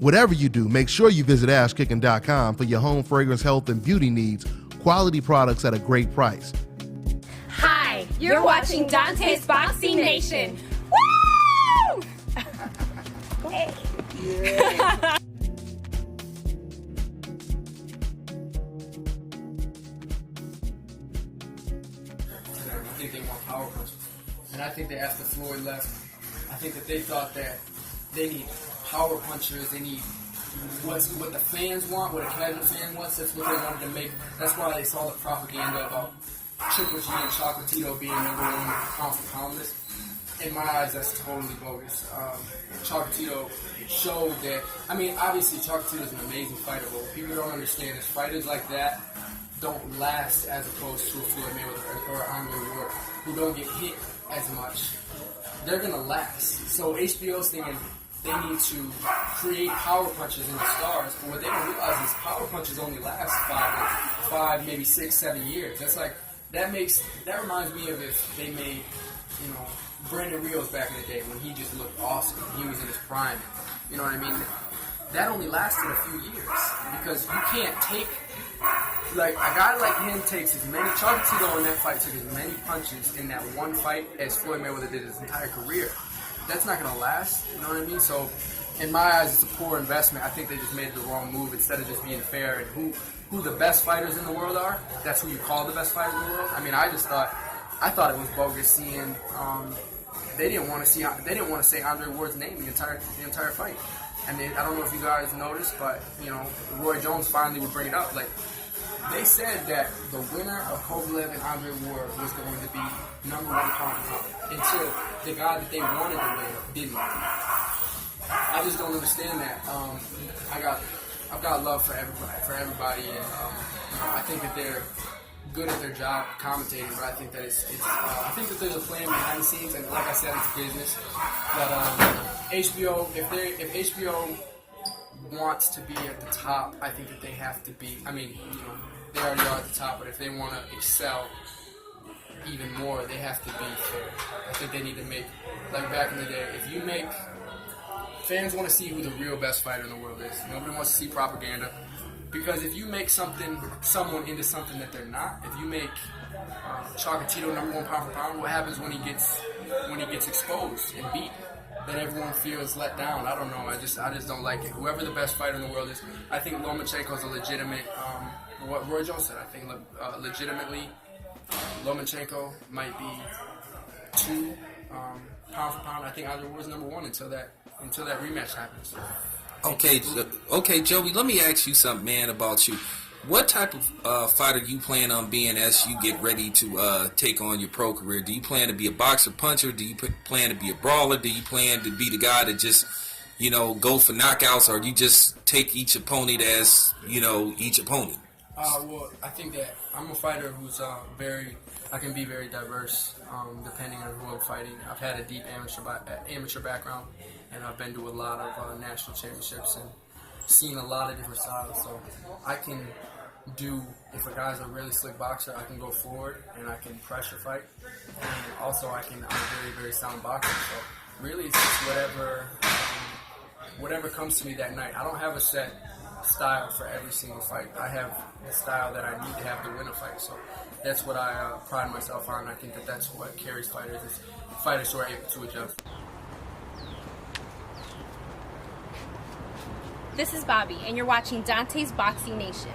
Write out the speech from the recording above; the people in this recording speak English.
Whatever you do, make sure you visit AshKickin.com for your home fragrance, health, and beauty needs. Quality products at a great price. Hi, you're watching Dante's Boxing Nation. Woo! Hey. Yeah. I think they want power punches. And I think that after Floyd left, I think that they thought that they need power punchers, they need what the fans want, what a casual fan wants. That's what they wanted to make. That's why they saw the propaganda about Triple G and Chocolatito being number one pound for pound list. In my eyes, that's totally bogus. Chocolatito showed that, I mean, obviously Chocolatito is an amazing fighter, but what people don't understand is fighters like that don't last as opposed to a Floyd Mayweather or Andre Ward, who don't get hit as much. They're going to last. So HBO's thinking they need to create power punches in the stars, but what they don't realize is power punches only last five, maybe 6, 7 years. That's like, that reminds me of if they made, Brandon Rios back in the day when he just looked awesome. He was in his prime. You know what I mean? That only lasted a few years because you can't take, like, a guy like him takes as many, Chocolatito in that fight took as many punches in that one fight as Floyd Mayweather did his entire career. That's not going to last, you know what I mean? So, in my eyes, it's a poor investment. I think they just made the wrong move instead of just being fair. And who the best fighters in the world are, that's who you call the best fighters in the world. I mean, I thought it was bogus seeing, they didn't want to say Andre Ward's name the entire fight. And I don't know if you guys noticed, but, Roy Jones finally would bring it up. Like, they said that the winner of Kovalev and Andre Ward was going to be number one pound for pound until the guy that they wanted to win didn't. I just don't understand that. I've got love for everybody, and I think that they're good at their job commentating, but I think that I think that there's a plan behind the scenes, and like I said, it's business. But HBO, if HBO wants to be at the top, I think that they have to be. I mean, they already are at the top, but if they want to excel even more, they have to be fair. I think they need to make, like back in the day, fans want to see who the real best fighter in the world is. Nobody wants to see propaganda. Because if you make someone into something that they're not, if you make Chocolatito number one pound for pound, what happens when he gets exposed and beat? Then everyone feels let down. I don't know. I just don't like it. Whoever the best fighter in the world is, I think Lomachenko's a legitimate. What Roy Jones said, I think legitimately, Lomachenko might be 2 pound for pound. I think Andre Ward's number 1 until that rematch happens. Okay, Joey. Let me ask you something, man, about you. What type of fighter do you plan on being as you get ready to take on your pro career? Do you plan to be a boxer, puncher? Do you plan to be a brawler? Do you plan to be the guy that just, go for knockouts, or do you just take each opponent as, each opponent? Well, I think that I'm a fighter who's I can be very diverse depending on who I'm fighting. I've had a deep amateur background, and I've been to a lot of national championships and seen a lot of different styles. So I can if a guy's a really slick boxer, I can go forward and I can pressure fight. And also I'm a very, very sound boxer. So really it's just whatever comes to me that night. I don't have a set style for every single fight. I have the style that I need to have to win a fight. So that's what I pride myself on. I think that that's what carries fighters, is fighters who are able to adjust. This is Bobby, and you're watching Dante's Boxing Nation.